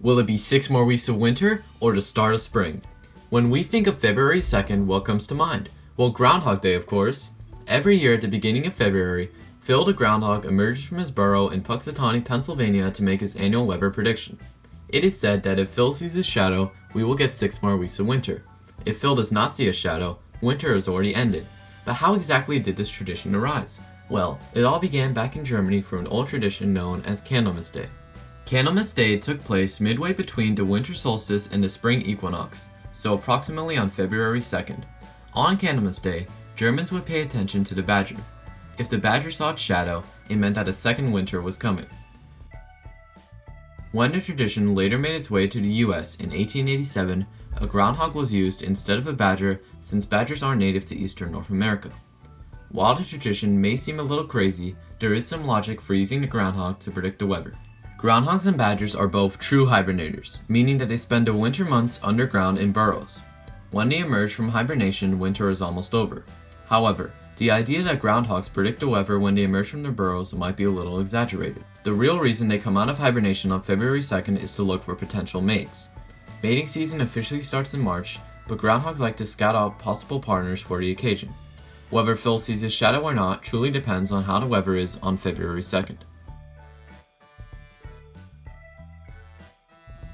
Will it be 6 more weeks of winter or the start of spring? When we think of February 2nd, what comes to mind? Well, Groundhog Day, of course. Every year at the beginning of February, Phil the Groundhog emerges from his burrow in Punxsutawney, Pennsylvania to make his annual weather prediction. It is said that if Phil sees his shadow, we will get 6 more weeks of winter. If Phil does not see a shadow, winter has already ended. But how exactly did this tradition arise? Well, it all began back in Germany from an old tradition known as Candlemas Day. Candlemas Day took place midway between the winter solstice and the spring equinox, so approximately on February 2nd. On Candlemas Day, Germans would pay attention to the badger. If the badger saw its shadow, it meant that a second winter was coming. When the tradition later made its way to the US in 1887, a groundhog was used instead of a badger since badgers aren't native to eastern North America. While the tradition may seem a little crazy, there is some logic for using the groundhog to predict the weather. Groundhogs and badgers are both true hibernators, meaning that they spend the winter months underground in burrows. When they emerge from hibernation, winter is almost over. However, the idea that groundhogs predict the weather when they emerge from their burrows might be a little exaggerated. The real reason they come out of hibernation on February 2nd is to look for potential mates. Mating season officially starts in March, but groundhogs like to scout out possible partners for the occasion. Whether Phil sees his shadow or not truly depends on how the weather is on February 2nd.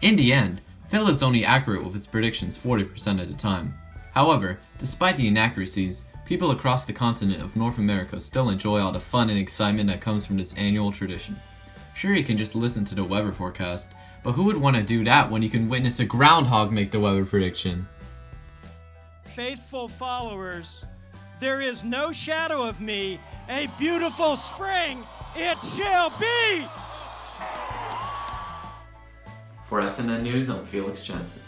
In the end, Phil is only accurate with his predictions 40% of the time. However, despite the inaccuracies, people across the continent of North America still enjoy all the fun and excitement that comes from this annual tradition. Sure, you can just listen to the weather forecast, but who would want to do that when you can witness a groundhog make the weather prediction? Faithful followers, there is no shadow of me, a beautiful spring it shall be! For FNN News, I'm Felix Jensen.